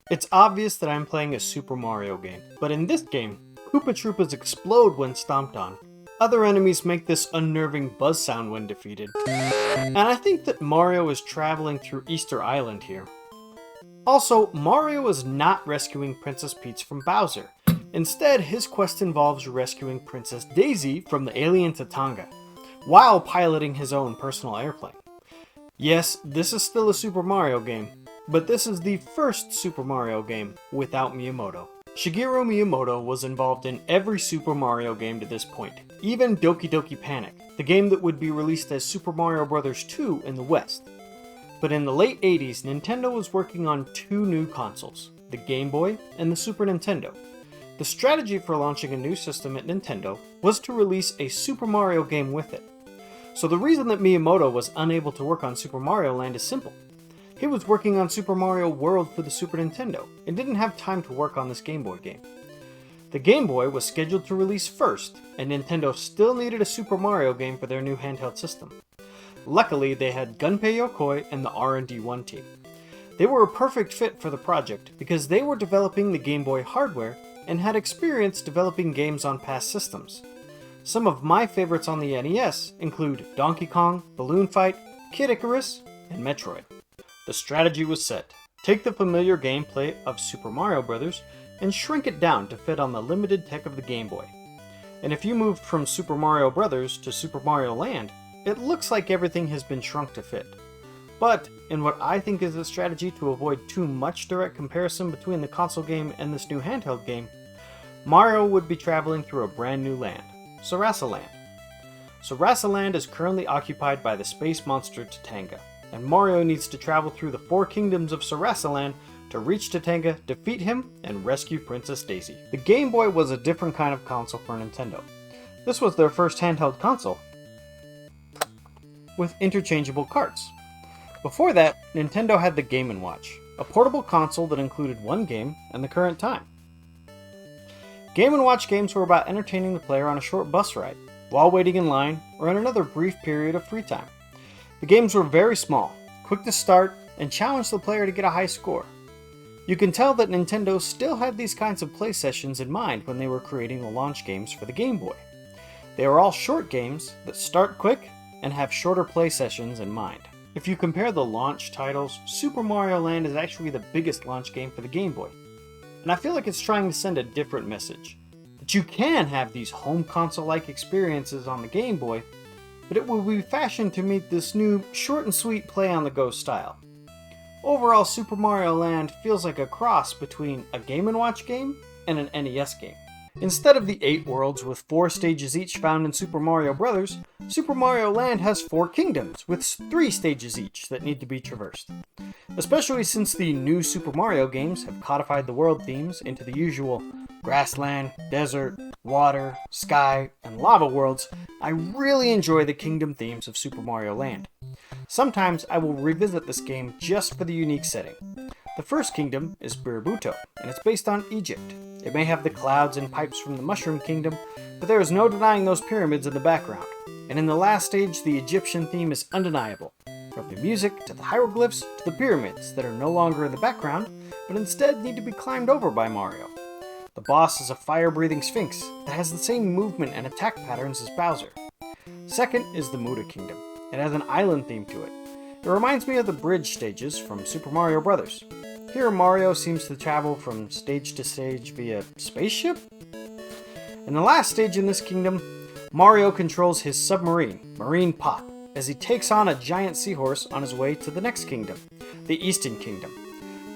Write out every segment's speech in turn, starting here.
It's obvious that I'm playing a Super Mario game, but in this game, Koopa Troopas explode when stomped on. Other enemies make this unnerving buzz sound when defeated. And I think that Mario is traveling through Easter Island here. Also, Mario is not rescuing Princess Peach from Bowser. Instead, his quest involves rescuing Princess Daisy from the alien Tatanga, while piloting his own personal airplane. Yes, this is still a Super Mario game, but this is the first Super Mario game without Miyamoto. Shigeru Miyamoto was involved in every Super Mario game to this point, even Doki Doki Panic, the game that would be released as Super Mario Bros. 2 in the West. But in the late 80s, Nintendo was working on two new consoles, the Game Boy and the Super Nintendo. The strategy for launching a new system at Nintendo was to release a Super Mario game with it. So the reason that Miyamoto was unable to work on Super Mario Land is simple. He was working on Super Mario World for the Super Nintendo, and didn't have time to work on this Game Boy game. The Game Boy was scheduled to release first, and Nintendo still needed a Super Mario game for their new handheld system. Luckily, they had Gunpei Yokoi and the R&D1 team. They were a perfect fit for the project because they were developing the Game Boy hardware and had experience developing games on past systems. Some of my favorites on the NES include Donkey Kong, Balloon Fight, Kid Icarus, and Metroid. The strategy was set. Take the familiar gameplay of Super Mario Bros. And shrink it down to fit on the limited tech of the Game Boy. And if you moved from Super Mario Bros. To Super Mario Land, it looks like everything has been shrunk to fit. But, in what I think is a strategy to avoid too much direct comparison between the console game and this new handheld game, Mario would be traveling through a brand new land, Sarasaland. Sarasaland is currently occupied by the space monster Tatanga, and Mario needs to travel through the four kingdoms of Sarasaland to reach Tatanga, defeat him, and rescue Princess Daisy. The Game Boy was a different kind of console for Nintendo. This was their first handheld console with interchangeable carts. Before that, Nintendo had the Game & Watch, a portable console that included one game and the current time. Game & Watch games were about entertaining the player on a short bus ride, while waiting in line, or in another brief period of free time. The games were very small, quick to start, and challenged the player to get a high score. You can tell that Nintendo still had these kinds of play sessions in mind when they were creating the launch games for the Game Boy. They are all short games that start quick and have shorter play sessions in mind. If you compare the launch titles, Super Mario Land is actually the biggest launch game for the Game Boy. And I feel like it's trying to send a different message. That you can have these home console-like experiences on the Game Boy, but it will be fashioned to meet this new short and sweet play-on-the-go style. Overall, Super Mario Land feels like a cross between a Game & Watch game and an NES game. Instead of the 8 worlds with 4 stages each found in Super Mario Bros., Super Mario Land has 4 kingdoms with 3 stages each that need to be traversed. Especially since the new Super Mario games have codified the world themes into the usual grassland, desert, water, sky, and lava worlds, I really enjoy the kingdom themes of Super Mario Land. Sometimes I will revisit this game just for the unique setting. The first kingdom is Biributo, and it's based on Egypt. It may have the clouds and pipes from the Mushroom Kingdom, but there is no denying those pyramids in the background. And in the last stage, the Egyptian theme is undeniable. From the music, to the hieroglyphs, to the pyramids that are no longer in the background, but instead need to be climbed over by Mario. The boss is a fire-breathing sphinx that has the same movement and attack patterns as Bowser. Second is the Muda Kingdom. It has an island theme to it. It reminds me of the bridge stages from Super Mario Bros. Here Mario seems to travel from stage to stage via spaceship? In the last stage in this kingdom, Mario controls his submarine, Marine Pop, as he takes on a giant seahorse on his way to the next kingdom, the Eastern Kingdom.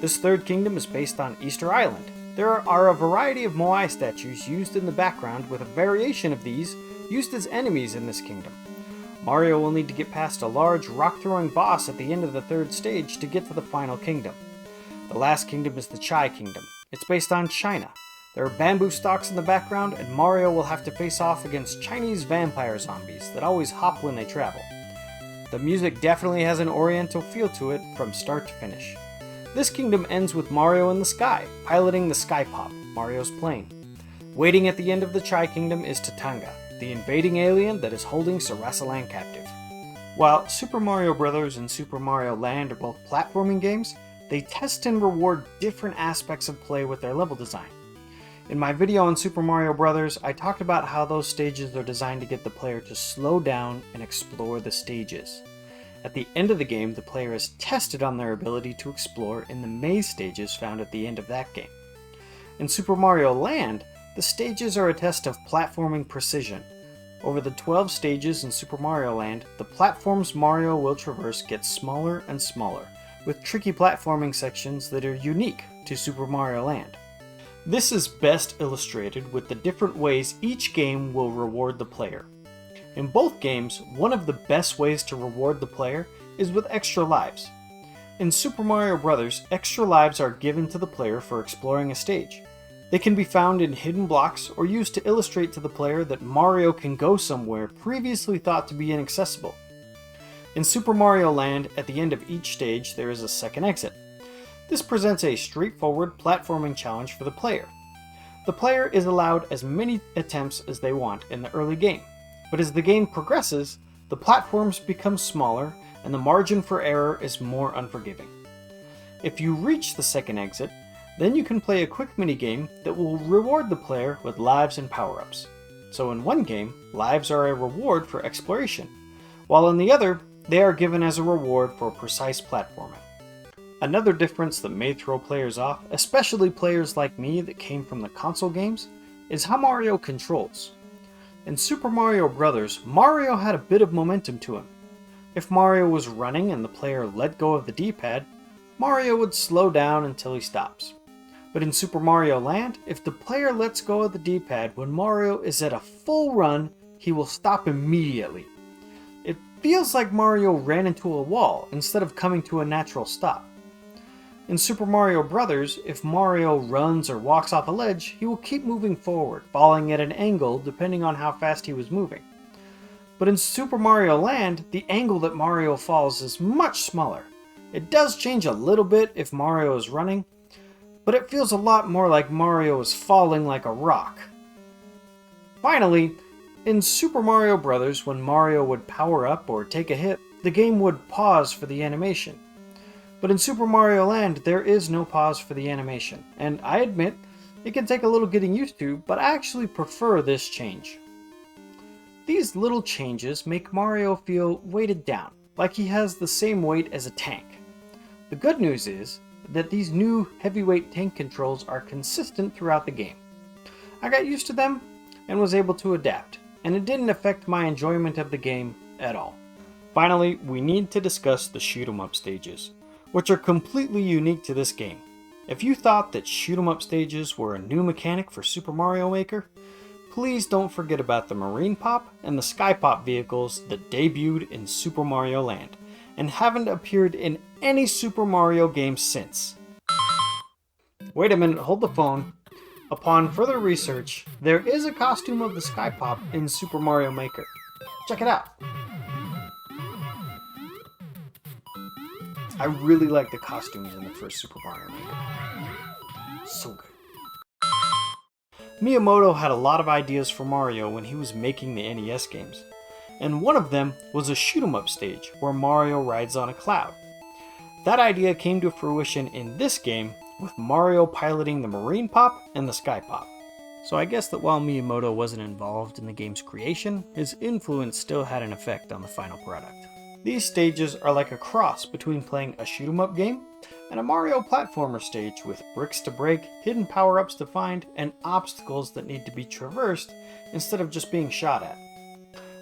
This third kingdom is based on Easter Island. There are a variety of Moai statues used in the background with a variation of these used as enemies in this kingdom. Mario will need to get past a large rock-throwing boss at the end of the third stage to get to the final kingdom. The last kingdom is the Chai Kingdom. It's based on China. There are bamboo stalks in the background, and Mario will have to face off against Chinese vampire zombies that always hop when they travel. The music definitely has an oriental feel to it from start to finish. This kingdom ends with Mario in the sky, piloting the Sky Pop, Mario's plane. Waiting at the end of the Chai Kingdom is Tatanga, the invading alien that is holding Sarasaland captive. While Super Mario Bros. And Super Mario Land are both platforming games, they test and reward different aspects of play with their level design. In my video on Super Mario Bros., I talked about how those stages are designed to get the player to slow down and explore the stages. At the end of the game, the player is tested on their ability to explore in the maze stages found at the end of that game. In Super Mario Land, the stages are a test of platforming precision. Over the 12 stages in Super Mario Land, the platforms Mario will traverse get smaller and smaller, with tricky platforming sections that are unique to Super Mario Land. This is best illustrated with the different ways each game will reward the player. In both games, one of the best ways to reward the player is with extra lives. In Super Mario Bros., extra lives are given to the player for exploring a stage. They can be found in hidden blocks or used to illustrate to the player that Mario can go somewhere previously thought to be inaccessible. In Super Mario Land, at the end of each stage, there is a second exit. This presents a straightforward platforming challenge for the player. The player is allowed as many attempts as they want in the early game, but as the game progresses, the platforms become smaller and the margin for error is more unforgiving. If you reach the second exit, then you can play a quick minigame that will reward the player with lives and power-ups. So in one game, lives are a reward for exploration, while in the other, they are given as a reward for precise platforming. Another difference that may throw players off, especially players like me that came from the console games, is how Mario controls. In Super Mario Bros., Mario had a bit of momentum to him. If Mario was running and the player let go of the D-pad, Mario would slow down until he stops. But in Super Mario Land, if the player lets go of the D-pad when Mario is at a full run, he will stop immediately. It feels like Mario ran into a wall instead of coming to a natural stop. In Super Mario Bros., if Mario runs or walks off a ledge, he will keep moving forward, falling at an angle depending on how fast he was moving. But in Super Mario Land, the angle that Mario falls is much smaller. It does change a little bit if Mario is running, but it feels a lot more like Mario is falling like a rock. Finally, in Super Mario Bros., when Mario would power up or take a hit, the game would pause for the animation. But in Super Mario Land, there is no pause for the animation, and I admit, it can take a little getting used to, but I actually prefer this change. These little changes make Mario feel weighted down, like he has the same weight as a tank. The good news is that these new heavyweight tank controls are consistent throughout the game. I got used to them and was able to adapt, and it didn't affect my enjoyment of the game at all. Finally, we need to discuss the shoot-'em-up stages, which are completely unique to this game. If you thought that shoot-'em-up stages were a new mechanic for Super Mario Maker, please don't forget about the Marine Pop and the Sky Pop vehicles that debuted in Super Mario Land, and haven't appeared in any Super Mario game since. Wait a minute, hold the phone. Upon further research, there is a costume of the Sky Pop in Super Mario Maker. Check it out. I really like the costumes in the first Super Mario Maker. So good. Miyamoto had a lot of ideas for Mario when he was making the NES games, and one of them was a shoot-'em-up stage where Mario rides on a cloud. That idea came to fruition in this game with Mario piloting the Marine Pop and the Sky Pop. So I guess that while Miyamoto wasn't involved in the game's creation, his influence still had an effect on the final product. These stages are like a cross between playing a shoot-'em-up game and a Mario platformer stage with bricks to break, hidden power-ups to find, and obstacles that need to be traversed instead of just being shot at.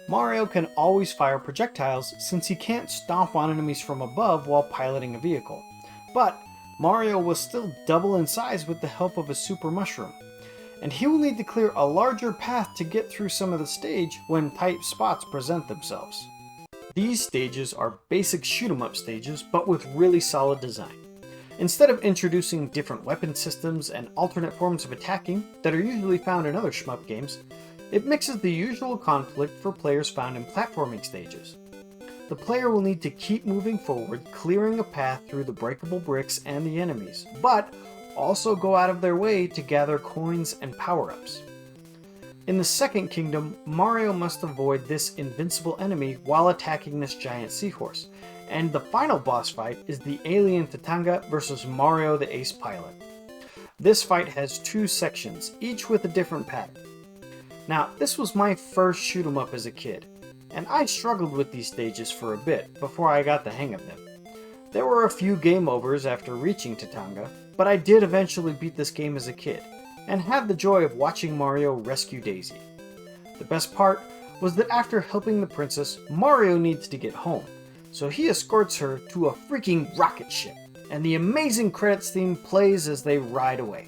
Mario can always fire projectiles since he can't stomp on enemies from above while piloting a vehicle. But Mario will still double in size with the help of a super mushroom, and he will need to clear a larger path to get through some of the stage when tight spots present themselves. These stages are basic shoot-'em-up stages, but with really solid design. Instead of introducing different weapon systems and alternate forms of attacking that are usually found in other shmup games, it mixes the usual conflict for players found in platforming stages. The player will need to keep moving forward, clearing a path through the breakable bricks and the enemies, but also go out of their way to gather coins and power-ups. In the second kingdom, Mario must avoid this invincible enemy while attacking this giant seahorse, And the final boss fight is the alien Tatanga versus Mario the Ace Pilot. This fight has 2 sections, each with a different pattern. Now, this was my first shoot 'em up as a kid, and I struggled with these stages for a bit before I got the hang of them. There were a few game overs after reaching Tatanga, but I did eventually beat this game as a kid, and had the joy of watching Mario rescue Daisy. The best part was that after helping the princess, Mario needs to get home, so he escorts her to a freaking rocket ship, and the amazing credits theme plays as they ride away.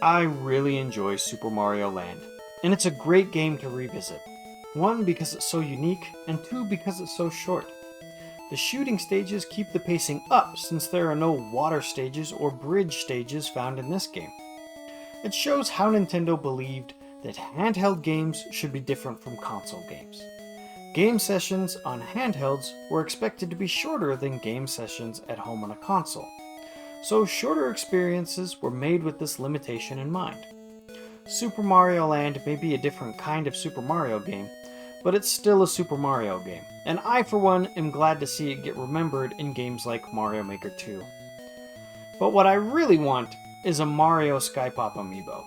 I really enjoy Super Mario Land, and it's a great game to revisit. 1, because it's so unique, and 2, because it's so short. The shooting stages keep the pacing up since there are no water stages or bridge stages found in this game. It shows how Nintendo believed that handheld games should be different from console games. Game sessions on handhelds were expected to be shorter than game sessions at home on a console, so shorter experiences were made with this limitation in mind. Super Mario Land may be a different kind of Super Mario game, but it's still a Super Mario game, and I for one am glad to see it get remembered in games like Mario Maker 2. But what I really want is a Mario Sky Pop amiibo.